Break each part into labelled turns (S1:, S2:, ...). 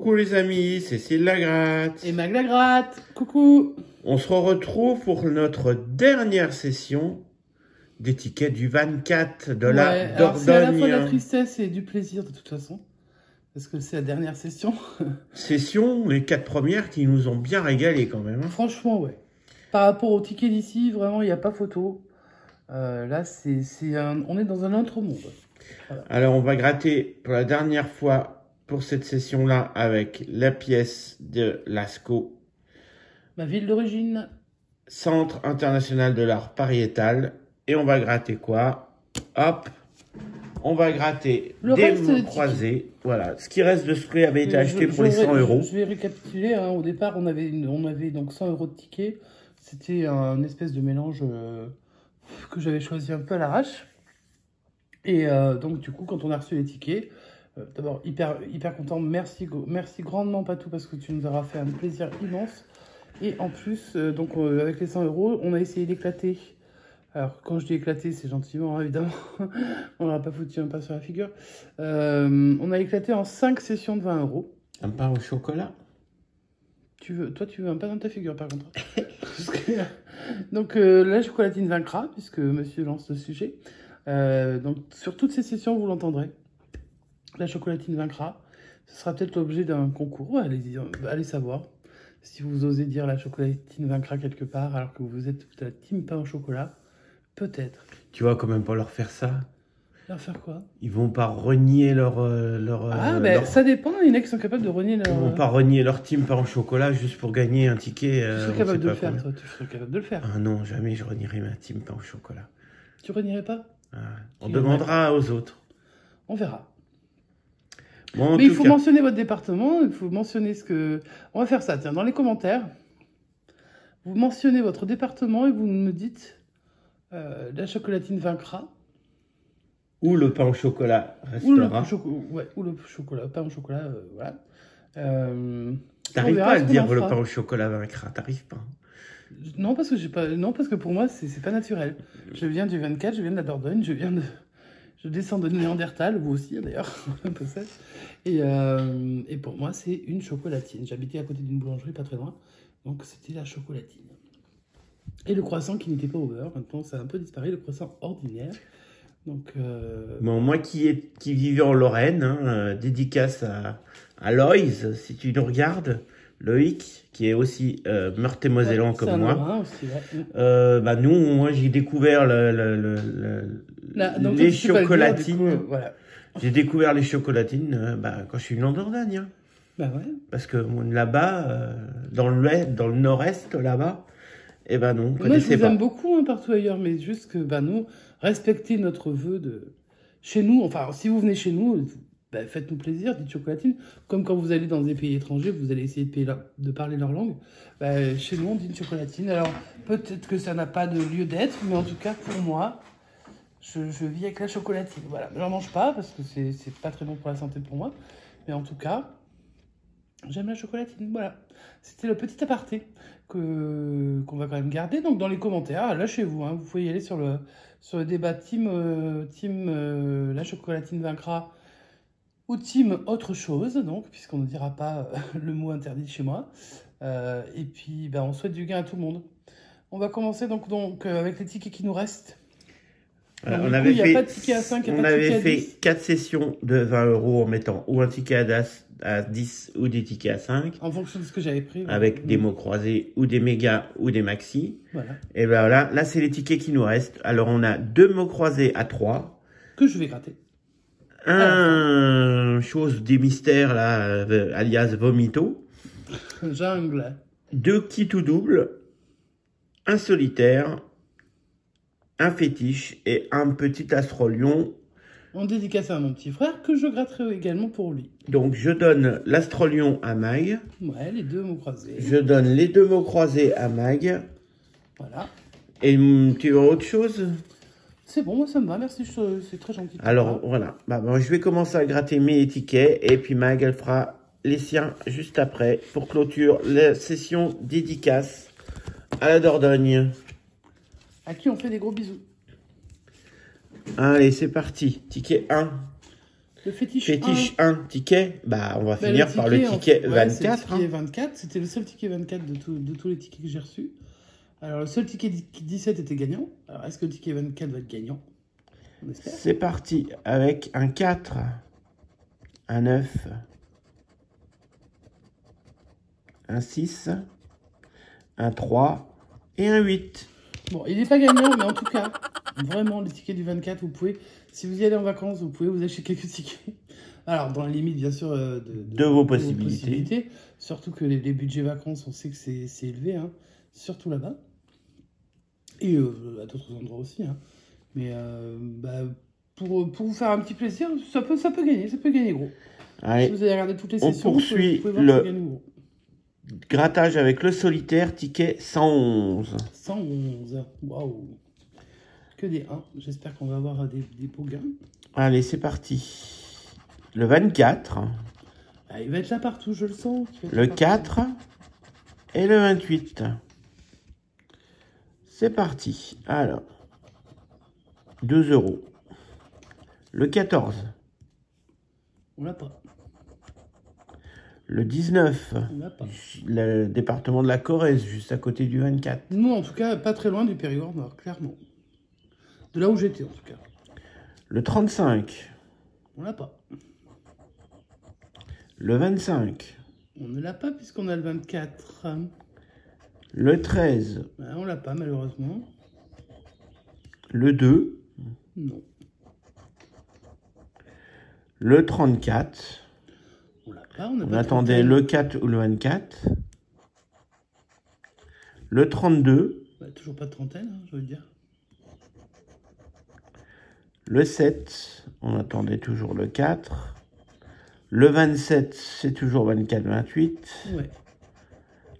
S1: Coucou les amis, c'est Cécile Lagratte.
S2: Et Mag Lagratte, coucou.
S1: On se retrouve pour notre dernière session des tickets du 24 de la Dordogne.
S2: C'est à la fois de la tristesse et du plaisir de toute façon. Parce que c'est la dernière session.
S1: Session, les 4 premières qui nous ont bien régalé quand même.
S2: Franchement, ouais. Par rapport aux tickets d'ici, vraiment, il n'y a pas photo. Là, on est dans un autre monde. Voilà.
S1: Alors, on va gratter pour la dernière fois pour cette session-là avec la pièce de Lascaux.
S2: Ma ville d'origine.
S1: Centre international de l'art pariétal. Et on va gratter quoi? Hop, on va gratter des mots croisés. Voilà, ce qui reste de ce qui avait été acheté pour les 100 euros.
S2: Je vais récapituler. Hein. Au départ, on avait donc 100 euros de tickets. C'était un espèce de mélange que j'avais choisi un peu à l'arrache. Et donc, du coup, quand on a reçu les tickets, d'abord, hyper content. Merci grandement, Patou, parce que tu nous auras fait un plaisir immense. Et en plus, avec les 100 euros, on a essayé d'éclater. Alors, quand je dis éclater, c'est gentiment, hein, évidemment. On n'aura pas foutu un pas sur la figure. On a éclaté en 5 sessions de 20 euros.
S1: Un pain au chocolat?
S2: Toi, tu veux un pain dans ta figure, par contre. Donc, la chocolatine vaincra, puisque monsieur lance le sujet. Donc, sur toutes ces sessions, vous l'entendrez. La chocolatine vaincra. Ce sera peut-être l'objet d'un concours. Allez savoir. Si vous osez dire la chocolatine vaincra quelque part, alors que vous êtes de la team pain au chocolat, peut-être.
S1: Tu vas quand même pas leur faire ça.
S2: Leur faire quoi?
S1: Ils vont pas renier leur...
S2: ça dépend. Il y en a qui sont capables de renier leur...
S1: Ils vont pas renier leur team pain au chocolat juste pour gagner un ticket.
S2: Tu serais capable de le faire, toi. Tu serais capable de le faire.
S1: Ah non, jamais je renierai ma team pain au chocolat.
S2: Tu renierais pas?
S1: On demandera aux autres.
S2: On verra.
S1: Bon,
S2: mais il faut mentionner votre département, il faut mentionner ce que... On va faire ça, tiens, dans les commentaires, vous mentionnez votre département et vous me dites la chocolatine vaincra.
S1: Ou le pain au chocolat restera.
S2: Ou le pain au chocolat, voilà.
S1: T'arrives pas à le dire, le pain au chocolat vaincra, t'arrives pas.
S2: Non, parce que pour moi, c'est pas naturel. Je viens du 24, je viens de la Dordogne, je descends de Néandertal, vous aussi d'ailleurs, un peu ça. Et pour moi, c'est une chocolatine. J'habitais à côté d'une boulangerie, pas très loin, donc c'était la chocolatine. Et le croissant qui n'était pas au beurre, maintenant ça a un peu disparu, le croissant ordinaire. Donc,
S1: bon, moi qui vivais en Lorraine, hein, dédicace à Loïs, si tu nous regardes, Loïc, qui est aussi Meurthe-et-Mosellan comme moi.
S2: Aussi, ouais.
S1: Moi j'ai découvert les chocolatines.
S2: Voilà.
S1: J'ai découvert les chocolatines quand je suis venu en Dordogne. Hein.
S2: Bah ouais.
S1: Parce que là-bas, dans le nord-est, là-bas, non,
S2: moi je vous aime beaucoup partout ailleurs, mais juste que nous, respectez notre vœu de... Chez nous, enfin, si vous venez chez nous, faites-nous plaisir, dites chocolatine. Comme quand vous allez dans des pays étrangers, vous allez essayer de parler leur langue. Chez nous, on dit chocolatine. Alors, peut-être que ça n'a pas de lieu d'être, mais en tout cas, pour moi, je vis avec la chocolatine. Voilà, j'en mange pas parce que c'est pas très bon pour la santé pour moi. Mais en tout cas, j'aime la chocolatine. Voilà, c'était le petit aparté qu'on va quand même garder. Donc, dans les commentaires, lâchez-vous. Hein, vous pouvez y aller sur le débat team la chocolatine vaincra ou team autre chose, donc, puisqu'on ne dira pas le mot interdit chez moi. Et puis, on souhaite du gain à tout le monde. On va commencer donc avec les tickets qui nous restent.
S1: On avait
S2: fait, pas de ticket à 5,
S1: on avait fait 4 sessions de 20 euros en mettant ou un ticket à 10 ou des tickets à 5.
S2: En fonction de ce que j'avais pris.
S1: Avec des mots croisés ou des mégas ou des maxi.
S2: Voilà.
S1: Et voilà, là c'est les tickets qui nous restent. Alors on a 2 mots croisés à 3.
S2: Que je vais gratter.
S1: Chose des mystères là, alias Vomito.
S2: Jungle.
S1: 2 kits tout double. Un solitaire. Un fétiche et un petit astrolion.
S2: On dédicace à mon petit frère que je gratterai également pour lui.
S1: Donc je donne l'astrolion à Mag.
S2: Ouais, les 2 mots croisés.
S1: Je donne les 2 mots croisés à Mag.
S2: Voilà.
S1: Et tu veux autre chose?
S2: C'est bon, moi ça me va, merci, c'est très gentil.
S1: Alors voilà, je vais commencer à gratter mes tickets et puis Mag elle fera les siens juste après pour clôture la session dédicace à la Dordogne.
S2: À qui on fait des gros bisous.
S1: Allez, c'est parti. Ticket 1.
S2: Le fétiche,
S1: Fétiche 1, ticket. Bah, on va finir par le ticket 24.
S2: Le ticket 24, c'était le seul ticket 24 de tous les tickets que j'ai reçus. Alors, le seul ticket 17 était gagnant. Alors, est-ce que le ticket 24 va être gagnant? On espère.
S1: C'est parti avec un 4, un 9, un 6, un 3 et un 8.
S2: Bon, il n'est pas gagnant, mais en tout cas, vraiment, les tickets du 24, vous pouvez, si vous y allez en vacances, vous pouvez vous acheter quelques tickets. Alors, dans la limite, bien sûr,
S1: de vos possibilités.
S2: Surtout que les budgets vacances, on sait que c'est élevé, hein, surtout là-bas. Et à d'autres endroits aussi. Hein. Mais pour vous faire un petit plaisir, ça peut gagner gros.
S1: Allez,
S2: si vous avez regardé toutes les sessions,
S1: on poursuit
S2: vous pouvez voir que ça gagne gros.
S1: Grattage avec le solitaire, ticket 111.
S2: 111, waouh. Que des 1. J'espère qu'on va avoir des beaux gains.
S1: Allez, c'est parti. Le 24.
S2: Ah, il va être là partout, je le sens.
S1: Le 4 et le 28. C'est parti. Alors, 2 €. Le 14.
S2: On l'a pas.
S1: Le 19.
S2: On l'a pas.
S1: Le département de la Corrèze, juste à côté du 24.
S2: Nous, en tout cas, pas très loin du Périgord Nord, clairement. De là où j'étais, en tout cas.
S1: Le 35.
S2: On l'a pas.
S1: Le 25.
S2: On ne l'a pas puisqu'on a le 24.
S1: Le 13.
S2: On l'a pas, malheureusement.
S1: Le 2.
S2: Non.
S1: Le 34.
S2: On l'a pas. On
S1: attendait le 4 ou le 24. Le 32.
S2: Toujours pas de trentaine, hein, je veux dire.
S1: Le 7. On attendait toujours le 4. Le 27, c'est toujours 24-28.
S2: Ouais.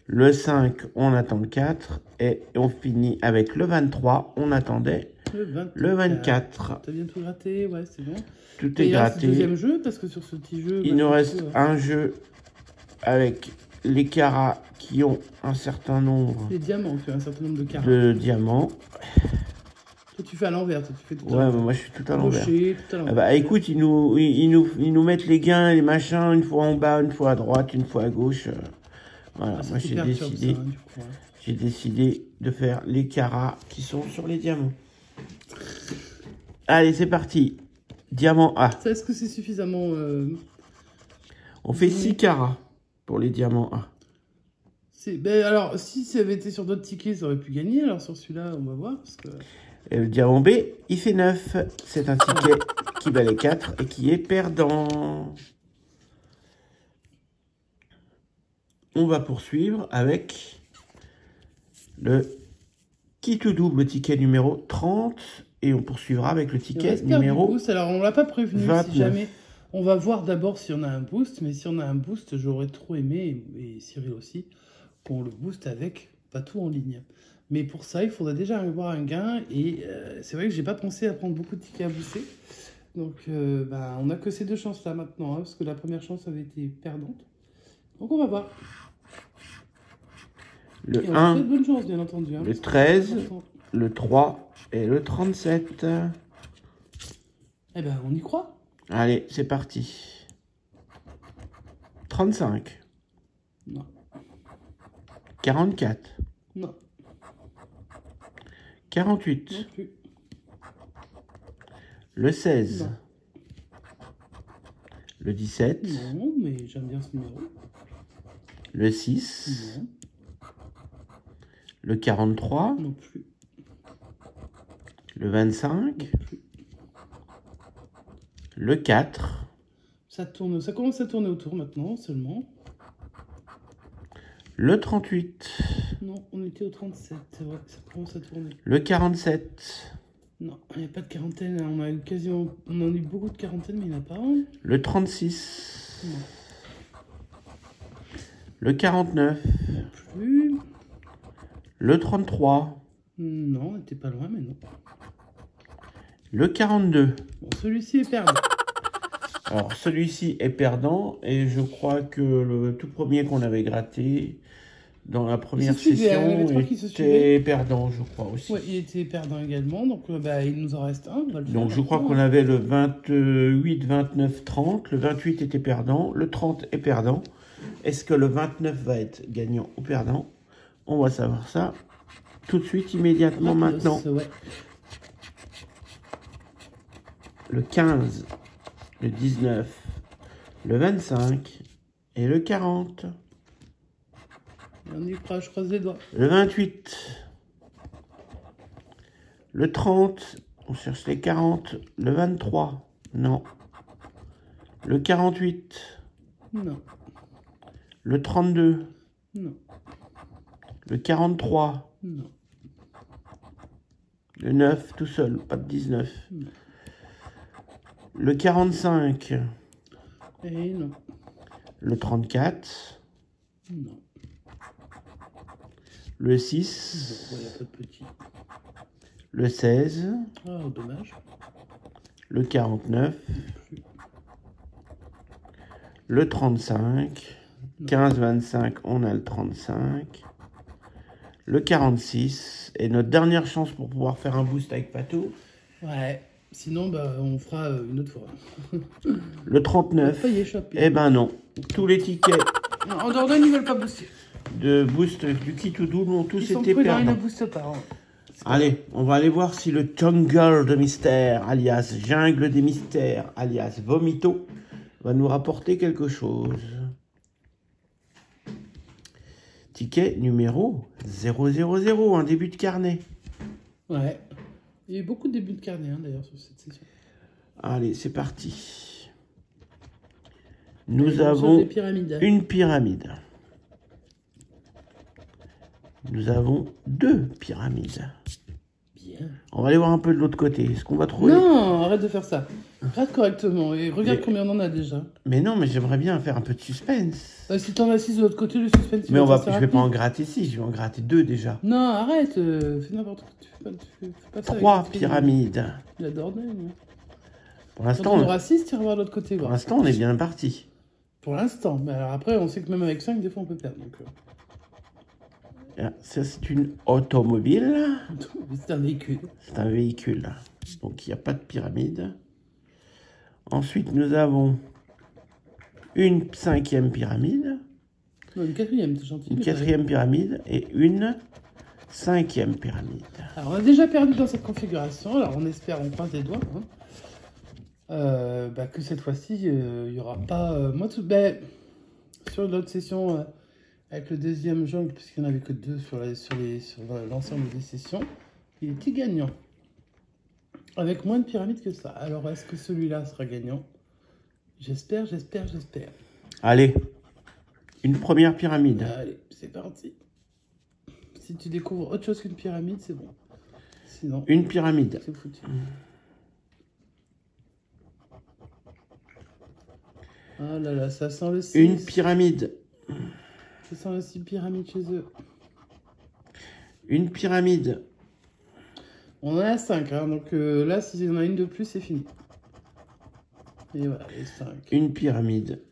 S1: Le 5, on attend le 4. Et on finit avec le 23. On attendait le 24.
S2: T'as bien tout gratté, ouais, c'est bon.
S1: Tout est gratté.
S2: Le deuxième jeu, parce que sur ce petit jeu...
S1: Il nous reste un jeu avec les carats qui ont un certain nombre...
S2: Les diamants, tu as un certain nombre de carats.
S1: De diamants.
S2: Toi, tu fais à l'envers, toi, tu fais tout à
S1: l'envers. Ouais, mais moi, je suis tout à l'envers.
S2: Ah
S1: bah, écoute, ils nous mettent les gains et les machins, une fois en bas, une fois à droite, une fois à gauche. Voilà, moi, j'ai décidé de faire les carats qui sont sur les diamants. Allez, c'est parti. Diamant A.
S2: Est-ce que c'est suffisamment...
S1: On fait 6 carats pour les diamants A.
S2: Alors, si ça avait été sur d'autres tickets, ça aurait pu gagner. Alors, sur celui-là, on va voir. Parce que...
S1: Et le diamant B, il fait 9. C'est un ticket qui valait 4 et qui est perdant. On va poursuivre avec le kit ou double ticket numéro 30. Et on poursuivra avec le ticket numéro
S2: boost. Alors, on ne l'a pas prévenu
S1: 29.
S2: Si jamais. On va voir d'abord si on a un boost. Mais si on a un boost, j'aurais trop aimé, et Cyril aussi, qu'on le booste avec pas tout en ligne. Mais pour ça, il faudrait déjà avoir un gain. Et c'est vrai que j'ai pas pensé à prendre beaucoup de tickets à booster. Donc, on n'a que ces deux chances-là maintenant. Hein, parce que la première chance avait été perdante. Donc, on va voir.
S1: Le 1,
S2: bonne chance, bien entendu, hein,
S1: le 13, le 3 et le 37.
S2: Eh ben, on y croit.
S1: Allez, c'est parti. 35.
S2: Non.
S1: 44.
S2: Non.
S1: 48.
S2: Non plus.
S1: Le 16.
S2: Non.
S1: Le 17.
S2: Non, mais j'aime bien ce numéro.
S1: Le 6.
S2: Non.
S1: Le 43.
S2: Non plus.
S1: Le 25.
S2: Non plus.
S1: Le 4.
S2: Ça commence à tourner autour maintenant, seulement.
S1: Le 38.
S2: Non, on était au 37. Ouais, ça commence à tourner.
S1: Le 47.
S2: Non, il n'y a pas de quarantaine. On a eu beaucoup de quarantaine, mais il n'y en a pas.
S1: Le 36.
S2: Non.
S1: Le 49.
S2: Non plus.
S1: Le 33.
S2: Non, on n'était pas loin, mais non.
S1: Le 42.
S2: Bon, celui-ci est perdant.
S1: Alors, celui-ci est perdant. Et je crois que le tout premier qu'on avait gratté, dans la première session, il était perdant, je crois aussi.
S2: Oui, il était perdant également, donc il nous en reste un.
S1: Donc je crois qu'on avait le 28, 29, 30. Le 28 était perdant, le 30 est perdant. Est-ce que le 29 va être gagnant ou perdant? On va savoir ça tout de suite, immédiatement, maintenant.
S2: Ouais.
S1: Le 15, le 19, le 25 et le 40.
S2: On y croit, je croise les doigts.
S1: Le 28, le 30, on cherche les 40, le 23, non. Le 48,
S2: non.
S1: Le 32,
S2: non.
S1: Le 43,
S2: non.
S1: Le 9 tout seul, pas de 19.
S2: Non.
S1: Le 45,
S2: et non.
S1: Le 34,
S2: non.
S1: Le 6,
S2: il n'y a pas de petit.
S1: Le 16,
S2: oh, dommage.
S1: Le 49, le 35, 15-25, on a le 35, le 46, et notre dernière chance pour pouvoir faire un boost avec Pato.
S2: Ouais, sinon on fera une autre fois.
S1: Le 39, eh ben non, tous les tickets
S2: en Dordogne ils veulent pas booster.
S1: De boost du kit ou double ont tous été
S2: perdants.
S1: Ils
S2: ne boostent pas.
S1: Allez, on va aller voir si le Jungle de Mystère, alias Jungle des Mystères, alias Vomito, va nous rapporter quelque chose. Ticket numéro 000, un début de carnet.
S2: Ouais, il y a eu beaucoup de débuts de carnet d'ailleurs sur cette session.
S1: Allez, c'est parti. Nous avons une pyramide. Nous avons 2 pyramides.
S2: Bien.
S1: On va aller voir un peu de l'autre côté. Est-ce qu'on va trouver...
S2: Non, arrête de faire ça. Rate correctement et regarde combien on en a déjà.
S1: Mais non, mais j'aimerais bien faire un peu de suspense.
S2: Si t'en as 6 de l'autre côté, le suspense...
S1: Mais je vais pas en gratter 6, je vais en gratter 2 déjà.
S2: Non, arrête, fais n'importe quoi. Tu fais pas ça.
S1: 3 pyramides.
S2: La Dordogne.
S1: Pour l'instant,
S2: on aura 6, tu vas voir de l'autre côté.
S1: Pour l'instant, on est bien parti.
S2: Pour l'instant. Mais alors après, on sait que même avec 5, des fois, on peut perdre. Donc...
S1: Ça, c'est une automobile.
S2: C'est un véhicule.
S1: C'est un véhicule. Donc, il n'y a pas de pyramide. Ensuite, nous avons une 5e pyramide.
S2: Non, une 4e, c'est gentil.
S1: Une 4e pyramide et une 5e pyramide.
S2: Alors, on a déjà perdu dans cette configuration. Alors, on espère, on croise les doigts, que cette fois-ci, il n'y aura pas... sur l'autre session... avec le deuxième jungle, puisqu'il n'y en avait que 2 sur l'ensemble des sessions, il était gagnant. Avec moins de pyramides que ça. Alors, est-ce que celui-là sera gagnant? J'espère.
S1: Allez, une première pyramide.
S2: Allez, c'est parti. Si tu découvres autre chose qu'une pyramide, c'est bon. Sinon,
S1: une pyramide.
S2: C'est foutu. Ah là là, ça sent le 6.
S1: Une pyramide.
S2: Ça sent aussi pyramide chez eux.
S1: Une pyramide.
S2: On en a 5, donc là, s'il y en a une de plus, c'est fini. Et voilà, les 5.
S1: Une pyramide.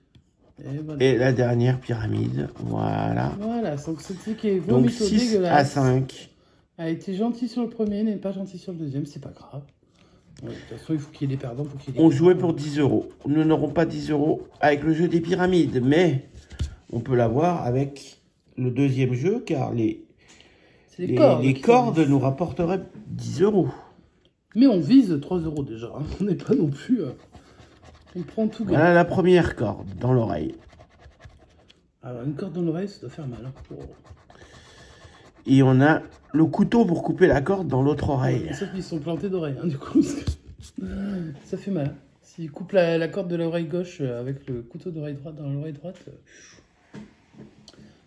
S1: Et la dernière pyramide, voilà.
S2: Voilà, donc ce ticket
S1: donc 6 à 5.
S2: A été gentil sur le premier, n'est pas gentil sur le deuxième, c'est pas grave. Ouais, de toute façon, il faut qu'il y ait des perdants pour qu'il y ait des...
S1: On jouait pour 10 €. Nous n'aurons pas 10 € avec le jeu des pyramides, mais... on peut l'avoir avec le deuxième jeu, car les cordes nous rapporteraient 10 €.
S2: Mais on vise 3 € déjà. Hein. On n'est pas non plus... on prend tout.
S1: Voilà la première corde dans l'oreille.
S2: Alors, une corde dans l'oreille, ça doit faire mal. Hein. Oh.
S1: Et on a le couteau pour couper la corde dans l'autre oreille.
S2: Sauf qu'ils sont plantés d'oreille, hein, du coup. Ça fait mal. Hein. S'ils coupent la corde de l'oreille gauche avec le couteau d'oreille droite dans l'oreille droite...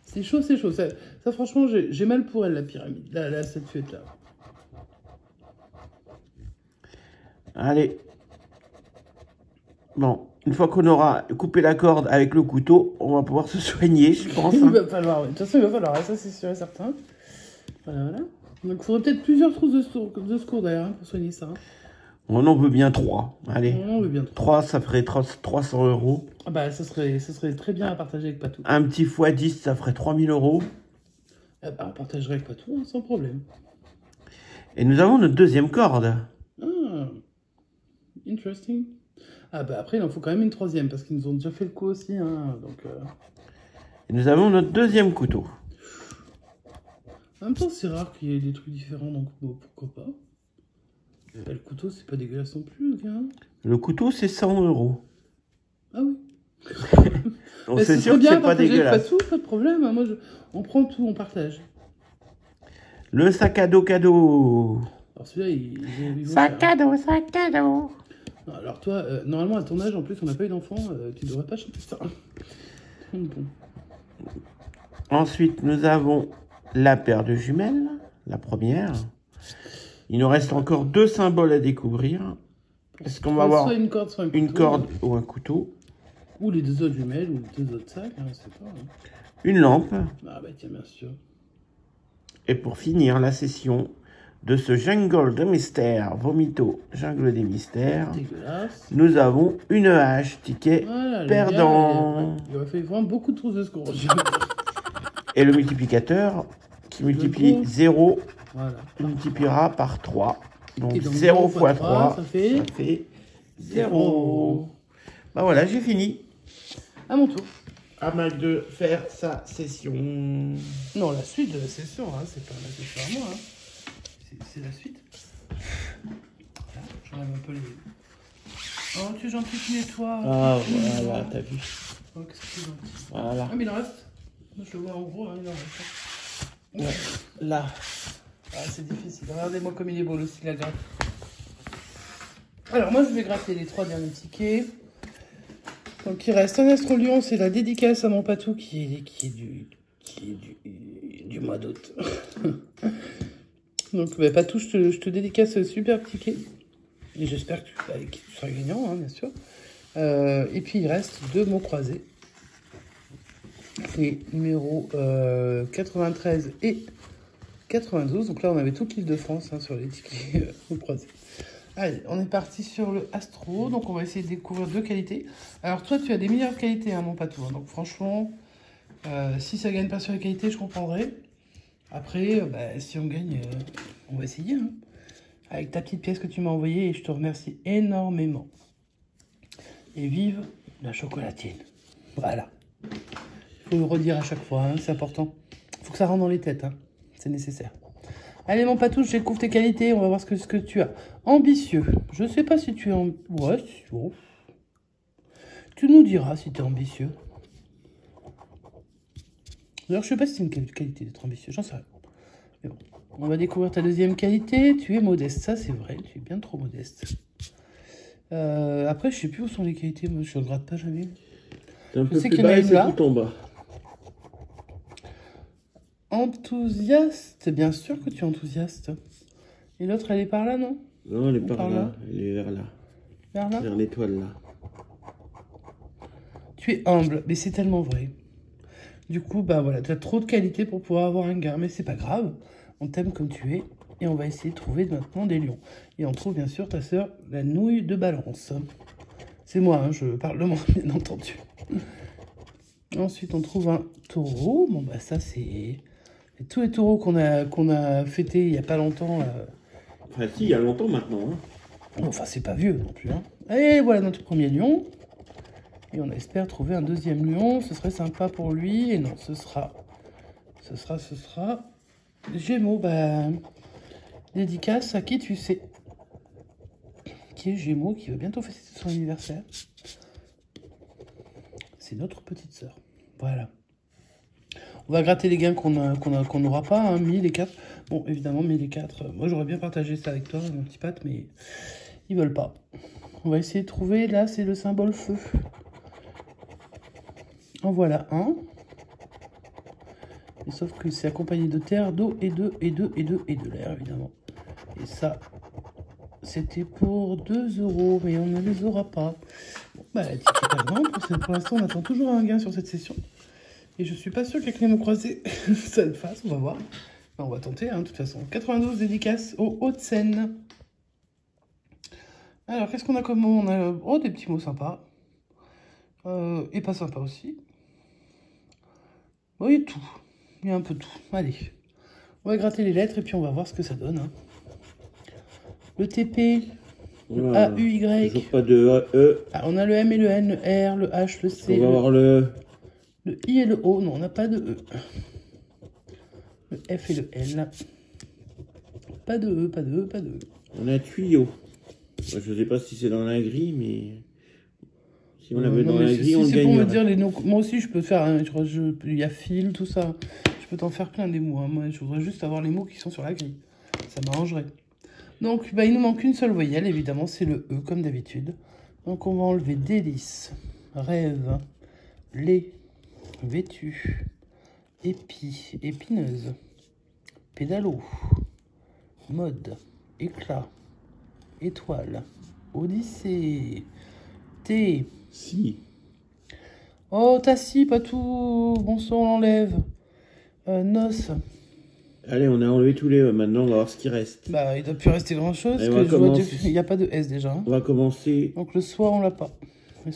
S2: c'est chaud, c'est chaud. Ça franchement, j'ai mal pour elle, la pyramide. Là, cette fête-là.
S1: Allez. Bon, une fois qu'on aura coupé la corde avec le couteau, on va pouvoir se soigner, je pense.
S2: Il va falloir, oui. De toute façon, il va falloir, ça c'est sûr et certain. Voilà. Donc, il faudrait peut-être plusieurs trousses de secours d'ailleurs, pour soigner ça.
S1: On en veut bien 3. Allez.
S2: On en veut bien 3.
S1: 3, ça ferait 300 €.
S2: Ah bah, ça serait très bien à partager avec Patou.
S1: Un petit x10, ça ferait 3000 €.
S2: Ah bah, on partagerait pas tout, hein, sans problème.
S1: Et nous avons notre deuxième corde.
S2: Ah, interesting. Ah bah après, il en faut quand même une troisième, parce qu'ils nous ont déjà fait le coup aussi. Hein, donc,
S1: Et nous avons notre deuxième couteau.
S2: En même temps, c'est rare qu'il y ait des trucs différents, donc bon, pourquoi pas. Bah, le couteau, c'est pas dégueulasse non plus, le gars.
S1: Le couteau, c'est 100 €.
S2: Ah oui.
S1: Donc c'est sûr que c'est pas dégueulasse.
S2: Pas tout, pas de problème. Hein. Moi, on prend tout, on partage.
S1: Le sac à dos cadeau.
S2: Alors celui-là, il
S1: Sac à dos, sac à dos.
S2: Non, alors toi, normalement, à ton âge, en plus, on n'a pas eu d'enfant, tu devrais pas chanter ça. Bon.
S1: Ensuite, nous avons la paire de jumelles, la première. Il nous reste encore 2 symboles à découvrir. Est-ce qu'on va avoir
S2: soit une corde, soit un couteau,
S1: une corde ou un couteau?
S2: Ou les 2 autres jumelles, ou les 2 autres sacs, hein, je sais pas. Hein.
S1: Une lampe.
S2: Ah bah tiens, bien sûr.
S1: Et pour finir la session de ce jungle de mystère, Vomito, jungle des mystères,
S2: dégueulasse,
S1: nous avons une hache, ticket
S2: voilà,
S1: perdant.
S2: Gars, il aurait fallu vraiment beaucoup de trousses de secours.
S1: Et le multiplicateur qui multiplie 0,
S2: voilà.
S1: multipliera par 3. Donc,
S2: 0
S1: fois 3,
S2: ça fait
S1: 0. Bah voilà, j'ai fini.
S2: À mon tour.
S1: À Mac de faire sa session.
S2: Non, la suite de la session, hein, c'est pas la session à moi. Hein. C'est la suite. Voilà, j'enlève un peu les... Oh, tu es gentil, tu nettoies.
S1: Ah, voilà, t'as vu.
S2: Oh, qu'est-ce que c'est gentil.
S1: Voilà.
S2: Ah, mais il en reste. Moi, je le vois en gros, hein, il en reste.
S1: Ouais. Là.
S2: Ah, c'est difficile. Regardez-moi comme il est beau, le style à gratte. Alors, moi, je vais gratter les 3 derniers tickets. Donc, il reste un Astro-Lion, c'est la dédicace à mon patou qui est du mois d'août. Donc, bah, Patou, je te dédicace ce super ticket. Et j'espère que tu seras gagnant, hein, bien sûr. Et puis, il reste 2 mots croisés. Les numéros 93 et 92. Donc là, on avait tout l'Île-de-France hein, sur les tickets mots croisés. Allez, on est parti sur le Astro. Donc, on va essayer de découvrir 2 qualités. Alors, toi, tu as des meilleures qualités, hein, mon Patou. Hein. Donc, franchement, si ça gagne pas sur les qualités, je comprendrai. Après, bah, si on gagne, on va essayer. Hein. Avec ta petite pièce que tu m'as envoyée, et je te remercie énormément. Et vive la chocolatine. Voilà. Il faut le redire à chaque fois, hein, c'est important. Il faut que ça rentre dans les têtes, hein. C'est nécessaire. Allez, mon Patou, je découvre tes qualités. On va voir ce que tu as. Ambitieux. Je sais pas si tu es... Ouais, oh. Tu nous diras si tu es ambitieux. D'ailleurs, je sais pas si c'est une qualité d'être ambitieux. J'en sais rien. Mais bon. On va découvrir ta deuxième qualité. Tu es modeste. Ça, c'est vrai. Tu es bien trop modeste. Après, je sais plus où sont les qualités. Moi, je ne regrette pas jamais.
S1: C'est un peu plus bas et c'est tout en bas.
S2: Enthousiaste, bien sûr que tu es enthousiaste. Et l'autre, elle est par là, non?
S1: Non, elle est par là. Elle est vers là.
S2: Vers là?
S1: Vers l'étoile, là.
S2: Tu es humble, mais c'est tellement vrai. Du coup, bah voilà, tu as trop de qualités pour pouvoir avoir un gars. Mais c'est pas grave, on t'aime comme tu es. Et on va essayer de trouver maintenant des lions. Et on trouve bien sûr ta sœur, la nouille de Balance. C'est moi, hein, je parle de moi, bien entendu. Ensuite, on trouve un taureau. Bon, bah ça, c'est... Tous les taureaux qu'on a fêtés il n'y a pas longtemps.
S1: Enfin, si, il y a longtemps maintenant. Hein.
S2: Enfin, c'est pas vieux non plus. Hein. Et voilà notre premier lion. Et on espère trouver un deuxième lion. Ce serait sympa pour lui. Et non, ce sera Gémeaux. Bah, dédicace à qui tu sais. Qui est Gémeaux, qui va bientôt fêter son anniversaire. C'est notre petite sœur. Voilà. On va gratter les gains qu'on n'aura pas, hein, 1000 et 4. Bon, évidemment, 1000 et 4. Moi, j'aurais bien partagé ça avec toi, mon petit Pat, mais ils veulent pas. On va essayer de trouver, là, c'est le symbole feu. En voilà un. Et sauf que c'est accompagné de terre, d'eau et de l'air, évidemment. Et ça, c'était pour 2 €, mais on ne les aura pas. Bon, bah, ticket perdant. Pour l'instant, on attend toujours un gain sur cette session. Et je suis pas sûr qu'avec les mots croisés, ça le fasse, on va voir. On va tenter, hein, de toute façon. 92 dédicaces aux Hauts-de-Seine. Alors, qu'est-ce qu'on a comme mot? On a des petits mots sympas. Et pas sympas aussi. Bon, il y a tout. Il y a un peu tout. Allez. On va gratter les lettres et puis on va voir ce que ça donne. Hein. Le TP, le
S1: Voilà.
S2: AUY.
S1: Toujours pas de E.
S2: Ah, on a le M et le N, le R, le H, le C.
S1: On va voir le
S2: I et le O. Non, on n'a pas de E. Le F et le L. Pas de E, pas de E, pas de E.
S1: On a tuyau. Je ne sais pas si c'est dans la grille, mais si on l'avait dans la grille, on le
S2: gagnerait. Pour me dire les noms, moi aussi je peux faire, il y a fil, tout ça. Je peux t'en faire plein des mots. Hein. Moi, je voudrais juste avoir les mots qui sont sur la grille. Ça m'arrangerait. Donc, il nous manque une seule voyelle, évidemment, c'est le E, comme d'habitude. Donc, on va enlever délice, rêve, lait, vêtu, épi, épineuse, pédalo, mode, éclat, étoile, odyssée, thé.
S1: Si.
S2: Oh, t'as si, pas tout. Bon sang, on l'enlève. Noce.
S1: Allez, on a enlevé tous les E. Maintenant, on va voir ce qui reste.
S2: Bah, il doit plus rester grand chose. Il n'y a pas de S déjà. Hein.
S1: On va commencer.
S2: Donc le soir, on l'a pas.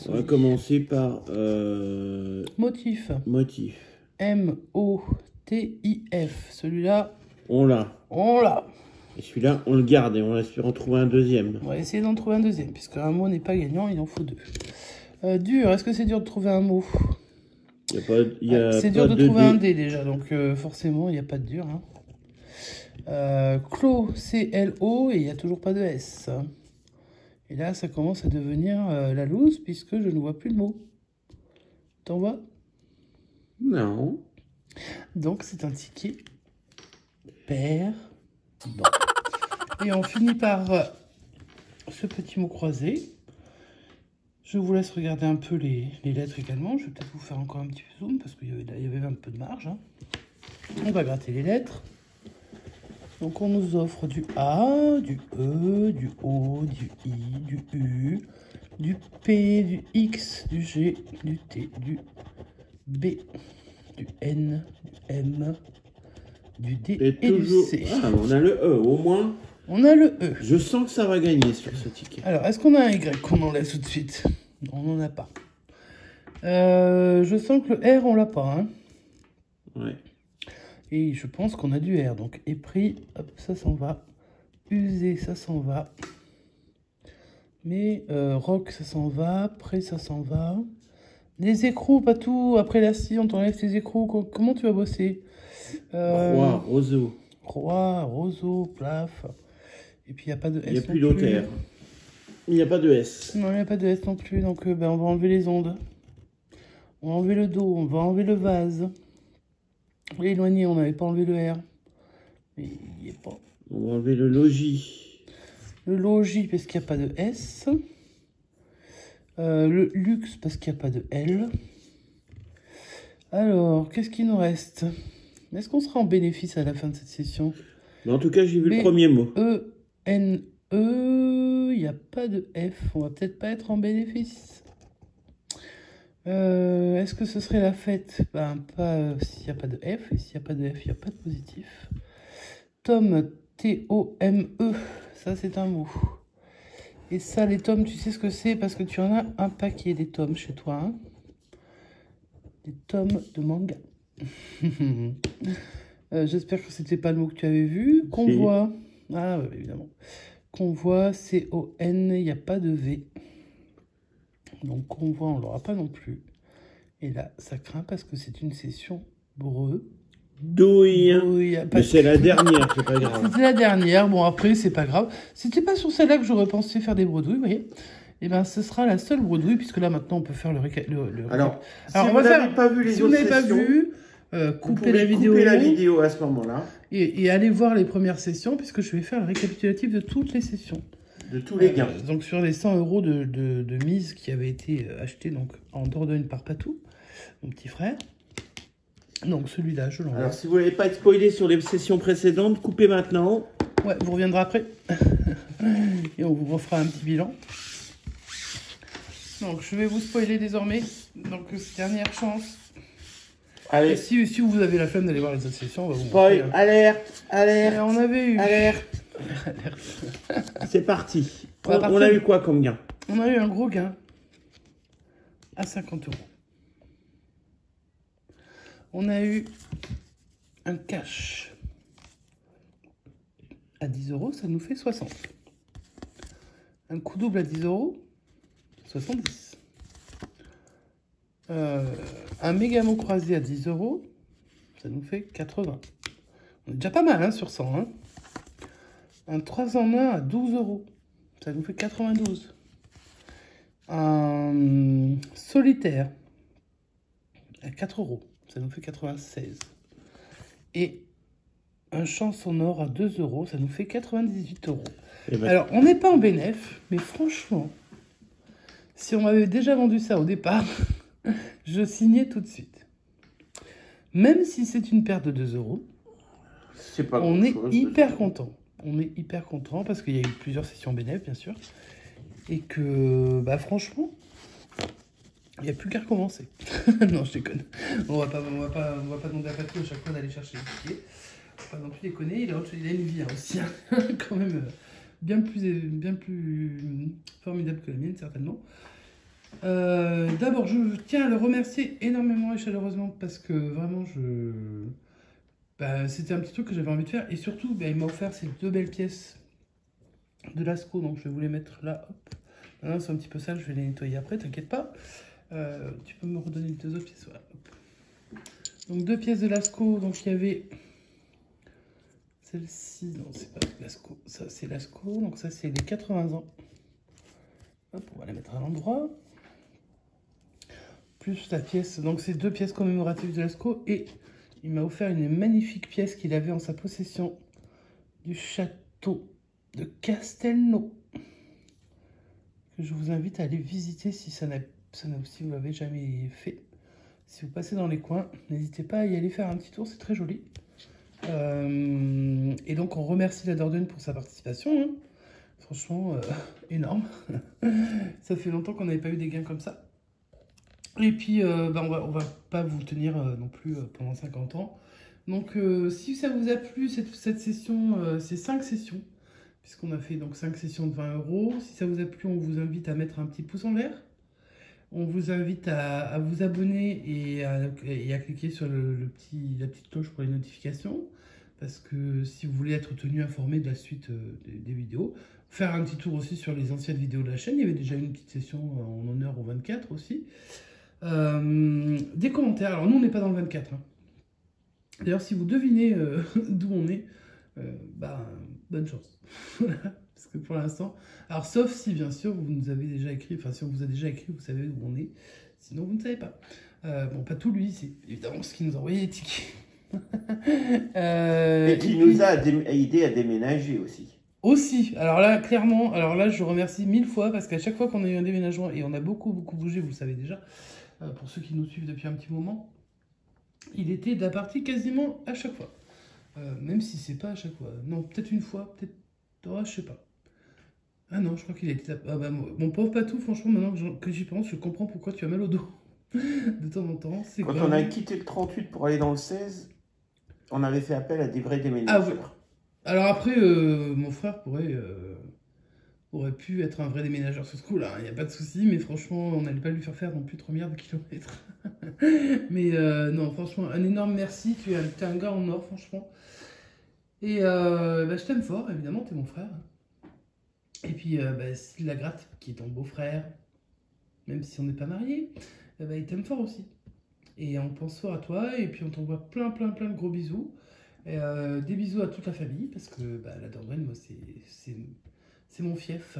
S1: On va commencer par
S2: motif.
S1: Motif.
S2: M-O-T-I-F. Celui-là.
S1: On l'a.
S2: On l'a.
S1: Et celui-là, on le garde et on espère en trouver un deuxième.
S2: On va essayer d'en trouver un deuxième, puisque un mot n'est pas gagnant, il en faut deux. Dur. Est-ce que c'est dur de trouver un mot?
S1: C'est
S2: dur de trouver un D déjà, donc forcément, il n'y a pas de dur. Hein. Clo, C-L-O, et il n'y a toujours pas de S. Et là, ça commence à devenir la loose, puisque je ne vois plus le mot. T'en vois?
S1: Non.
S2: Donc, c'est un ticket perdant. Et on finit par ce petit mot croisé. Je vous laisse regarder un peu les lettres également. Je vais peut-être vous faire encore un petit peu zoom parce qu'il y avait un peu de marge. Hein. On va gratter les lettres. Donc on nous offre du A, du E, du O, du I, du U, du P, du X, du G, du T, du B, du N, du M, du D et
S1: toujours...
S2: du C.
S1: Ah, on a le E au moins.
S2: On a le E.
S1: Je sens que ça va gagner sur ce ticket.
S2: Alors, est-ce qu'on a un Y qu'on enlève tout de suite? Non, on n'en a pas. Je sens que le R, on l'a pas. Hein.
S1: Ouais.
S2: Et je pense qu'on a du R. Donc, épris, hop, ça s'en va. Usé, ça s'en va. Mais rock, ça s'en va. Pré, ça s'en va. Les écrous, pas tout. Après la scie, on t'enlève tes écrous. Comment tu vas bosser?
S1: Roi, roseau.
S2: Roi, roseau, plaf. Et puis, il n'y a pas de S.
S1: Il n'y a plus d'autre R. Il n'y a pas de S.
S2: Non, il n'y a pas de S non plus. Donc, on va enlever les ondes. On va enlever le dos. On va enlever le vase. L'éloigné, on n'avait pas enlevé le R. Mais il n'y est pas.
S1: On va enlever le logis.
S2: Le logis, parce qu'il n'y a pas de S. Le luxe, parce qu'il n'y a pas de L. Alors, qu'est-ce qu'il nous reste? Est-ce qu'on sera en bénéfice à la fin de cette session?
S1: Mais en tout cas, j'ai vu le premier mot.
S2: E-N-E, il n'y a pas de F. On va peut-être pas être en bénéfice. Est-ce que ce serait la fête? Ben, pas s'il n'y a pas de F. Et s'il n'y a pas de F, il n'y a pas de positif. Tome, T-O-M-E. Ça, c'est un mot. Et ça, les tomes, tu sais ce que c'est? Parce que tu en as un paquet des tomes chez toi. Hein, des tomes de manga. J'espère que c'était pas le mot que tu avais vu. Convoi. Ah, ouais, évidemment. Convoi, C-O-N, il n'y a pas de V. Donc, convoi, on ne l'aura pas non plus. Et là, ça craint parce que c'est une session breu.
S1: Douille. Mais c'est la dernière, c'est pas grave.
S2: C'était la dernière. Bon, après, c'est pas grave. C'était pas sur celle-là que j'aurais pensé faire des bredouilles, vous voyez. Et bien, ce sera la seule bredouille, puisque là, maintenant, on peut faire le
S1: Alors, si vous n'avez pas vu les autres sessions,
S2: pas vu, coupez la
S1: vidéo à ce moment-là.
S2: Et allez voir les premières sessions, puisque je vais faire le récapitulatif de toutes les sessions.
S1: De tous les gains.
S2: Donc, sur les 100 € de mise qui avaient été achetés donc, en Dordogne par Patou, mon petit frère. Donc, celui-là, je l'envoie.
S1: Alors, si vous ne voulez pas être spoilé sur les sessions précédentes, coupez maintenant.
S2: Ouais, vous reviendrez après. Et on vous refera un petit bilan. Donc, je vais vous spoiler désormais. Donc, dernière chance.
S1: Allez.
S2: Et si vous avez la flemme d'aller voir les autres sessions, on va vous
S1: spoil,
S2: montrer.
S1: alerte, alerte.
S2: On avait eu.
S1: Alerte. C'est parti. On a eu quoi comme gain?
S2: On a eu un gros gain à 50 €. On a eu un cash à 10 €, ça nous fait 60. Un coup double à 10 €, 70. Un Mégamo croisé à 10 €, ça nous fait 80. On est déjà pas mal hein, sur 100. Hein. Un 3 en 1 à 12 €, ça nous fait 92. Un solitaire à 4 €, ça nous fait 96. Et un chance en or à 2 €, ça nous fait 98 €. Ben... Alors, on n'est pas en bénéf, mais franchement, si on m'avait déjà vendu ça au départ, je signais tout de suite. Même si c'est une perte de 2 €, on est hyper content. On est hyper content parce qu'il y a eu plusieurs sessions bénéf, bien sûr. Et que, bah franchement, il n'y a plus qu'à recommencer. Non, je déconne. On va pas demander à Patrick à chaque fois d'aller chercher les tickets. Pas non plus déconner, il a une vie hein, aussi, hein. Quand même bien plus formidable que la mienne, certainement. D'abord, je tiens à le remercier énormément et chaleureusement parce que vraiment, c'était un petit truc que j'avais envie de faire. Et surtout, il m'a offert ces 2 belles pièces de Lascaux, donc je vais vous les mettre là. Hop. Maintenant, c'est un petit peu sale, je vais les nettoyer après, t'inquiète pas. Tu peux me redonner les 2 autres pièces, voilà. Hop. Donc 2 pièces de Lascaux, donc il y avait... Celle-ci, non, c'est pas Lascaux. Ça, c'est Lascaux. Donc, ça, c'est les 80 ans. Hop, on va la mettre à l'endroit. Plus la pièce. Donc, c'est 2 pièces commémoratives de Lascaux. Et il m'a offert une magnifique pièce qu'il avait en sa possession du château de Castelnau. Que je vous invite à aller visiter si si vous l'avez jamais fait. Si vous passez dans les coins, n'hésitez pas à y aller faire un petit tour. C'est très joli. Et donc on remercie la Dordogne pour sa participation, hein. Franchement énorme. Ça fait longtemps qu'on n'avait pas eu des gains comme ça. Et puis on va pas vous tenir non plus pendant 50 ans. Donc si ça vous a plu cette session, ces 5 sessions, puisqu'on a fait donc 5 sessions de 20 €, si ça vous a plu, on vous invite à mettre un petit pouce en l'air. On vous invite à vous abonner et à cliquer sur la petite cloche pour les notifications. Parce que si vous voulez être tenu informé de la suite des vidéos, faire un petit tour aussi sur les anciennes vidéos de la chaîne. Il y avait déjà une petite session en honneur au 24 aussi. Des commentaires. Alors nous, on n'est pas dans le 24. Hein. D'ailleurs, si vous devinez d'où on est, bonne chance. Parce que pour l'instant... Alors, sauf si, bien sûr, vous nous avez déjà écrit, enfin, si on vous a déjà écrit, vous savez où on est. Sinon, vous ne savez pas. Bon, pas tout lui, c'est évidemment ce qui nous a envoyé les tickets.
S1: Et qui nous a aidé à déménager aussi.
S2: Aussi. Alors là, clairement, je remercie 1000 fois parce qu'à chaque fois qu'on a eu un déménagement, et on a beaucoup bougé, vous le savez déjà, pour ceux qui nous suivent depuis un petit moment, il était de la partie quasiment à chaque fois. Même si c'est pas à chaque fois. Non, peut-être une fois, peut-être... Oh, je sais pas. Ah non, je crois qu'il a été... Ah bah, mon pauvre Patou, franchement, maintenant que j'y pense, je comprends pourquoi tu as mal au dos. De temps en temps.
S1: Quand on a quitté le 38 pour aller dans le 16, on avait fait appel à des vrais déménageurs. Ah, ouais.
S2: Alors après, mon frère aurait pu être un vrai déménageur sur ce coup-là, il n'y a pas de souci, mais franchement, on n'allait pas lui faire non plus 3 milliards de kilomètres. Mais non, franchement, un énorme merci, tu es un gars en or, franchement. Et je t'aime fort, évidemment, tu es mon frère. Et puis, Style Lagratte, qui est ton beau-frère, même si on n'est pas mariés, il t'aime fort aussi. Et on pense fort à toi, et puis on t'envoie plein de gros bisous. Et, des bisous à toute la famille, parce que la Dordogne, moi, c'est mon fief.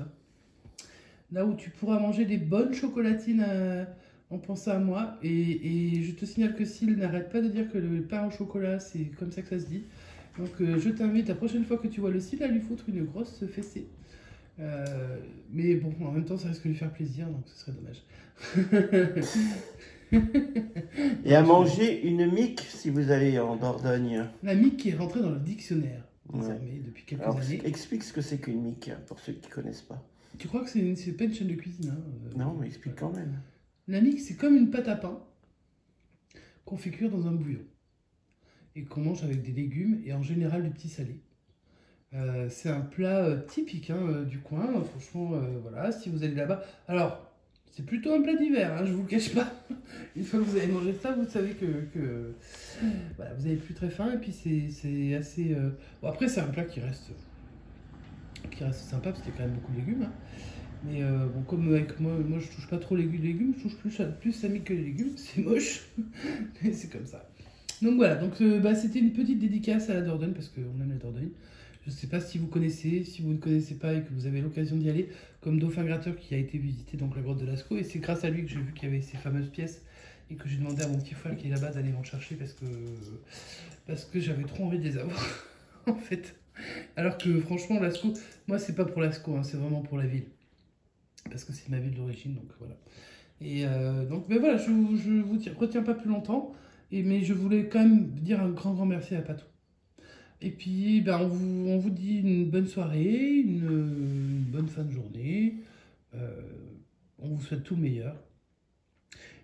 S2: Là où tu pourras manger des bonnes chocolatines en pensant à moi. Et je te signale que Syl n'arrête pas de dire que le pain au chocolat, c'est comme ça que ça se dit. Donc je t'invite la prochaine fois que tu vois le Syl à lui foutre une grosse fessée. Mais bon, en même temps, ça risque de lui faire plaisir, donc ce serait dommage.
S1: Et à manger une mique si vous allez en Dordogne.
S2: La mique qui est rentrée dans le dictionnaire, désormais, depuis quelques années.
S1: Explique ce que c'est qu'une mique, pour ceux qui ne connaissent pas.
S2: Tu crois que c'est pas une chaîne de cuisine
S1: Non, mais explique quand même.
S2: La mique, c'est comme une pâte à pain qu'on fait cuire dans un bouillon. Et qu'on mange avec des légumes et en général du petit salé. C'est un plat typique du coin, franchement, voilà, si vous allez là-bas. Alors, c'est plutôt un plat d'hiver, je vous le cache pas. Une fois que vous avez mangé ça, vous savez que voilà, vous avez plus très faim et puis c'est assez... Bon, après, c'est un plat qui reste qui reste sympa parce qu'il y a quand même beaucoup de légumes. Hein. Mais bon, comme avec moi je touche pas trop les légumes, je touche plus Samy que les légumes, c'est moche, mais c'est comme ça. Donc voilà, donc c'était une petite dédicace à la Dordogne parce qu'on aime la Dordogne. Je sais pas si vous connaissez, si vous ne connaissez pas et que vous avez l'occasion d'y aller, comme Dauphin Gratteur qui a été visité donc la grotte de Lascaux, et c'est grâce à lui que j'ai vu qu'il y avait ces fameuses pièces et que j'ai demandé à mon petit frère qui est là-bas d'aller m'en chercher parce que j'avais trop envie de les avoir en fait. Alors que franchement Lascaux, moi c'est pas pour Lascaux, hein, c'est vraiment pour la ville. Parce que c'est ma ville d'origine, donc voilà. Et donc, ben voilà, je vous retiens pas plus longtemps, mais je voulais quand même dire un grand merci à Patou. Et puis, ben, on vous dit une bonne soirée, une bonne fin de journée. On vous souhaite tout le meilleur.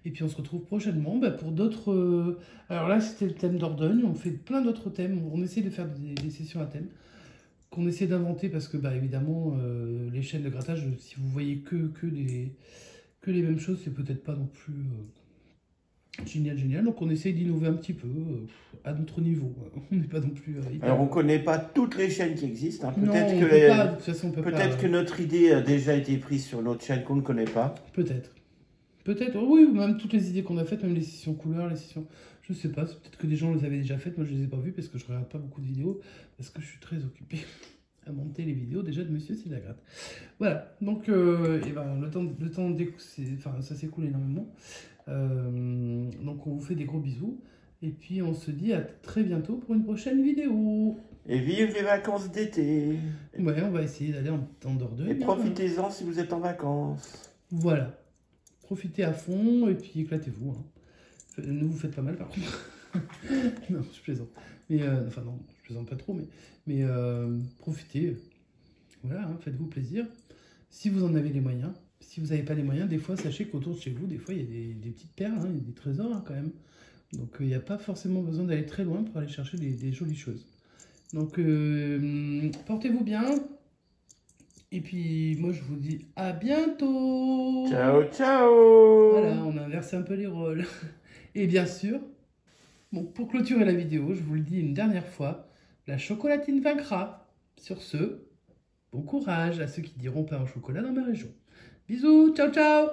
S2: Et puis, on se retrouve prochainement pour d'autres... alors là, c'était le thème Dordogne. On fait plein d'autres thèmes. On essaie de faire des sessions à thème qu'on essaie d'inventer parce que, évidemment, les chaînes de grattage, si vous voyez que les mêmes choses, c'est peut-être pas non plus génial. Donc, on essaie d'innover un petit peu à notre niveau. On n'est pas non plus...
S1: Alors, on connaît pas toutes les chaînes qui existent. Hein. Peut-être que notre idée a déjà été prise sur notre chaîne qu'on ne connaît pas.
S2: Peut-être, oui, même toutes les idées qu'on a faites, même les sessions couleurs, les sessions... Je sais pas, peut-être que des gens les avaient déjà faites, moi je les ai pas vues parce que je regarde pas beaucoup de vidéos, parce que je suis très occupée à monter les vidéos déjà de Monsieur Sidagratte. Voilà, donc le temps ça s'écoule énormément. Donc on vous fait des gros bisous, et puis on se dit à très bientôt pour une prochaine vidéo.
S1: Et vive les vacances d'été.
S2: Ouais, on va essayer d'aller en Dordogne.
S1: Et profitez-en si vous êtes en vacances.
S2: Voilà, profitez à fond et puis éclatez-vous. Hein. Ne vous faites pas mal par contre. Non, je plaisante. Mais enfin non, je plaisante pas trop, mais profitez. Voilà, hein, faites-vous plaisir. Si vous en avez les moyens. Si vous n'avez pas les moyens, des fois, sachez qu'autour de chez vous, des fois, il y a des petites perles, hein, il y a des trésors hein, quand même. Donc il n'y a pas forcément besoin d'aller très loin pour aller chercher des jolies choses. Donc portez-vous bien. Et puis moi je vous dis à bientôt.
S1: Ciao, ciao.
S2: Voilà, on a inversé un peu les rôles. Et bien sûr, bon, pour clôturer la vidéo, je vous le dis une dernière fois, la chocolatine vaincra. Sur ce, bon courage à ceux qui diront pain au chocolat dans ma région. Bisous, ciao ciao.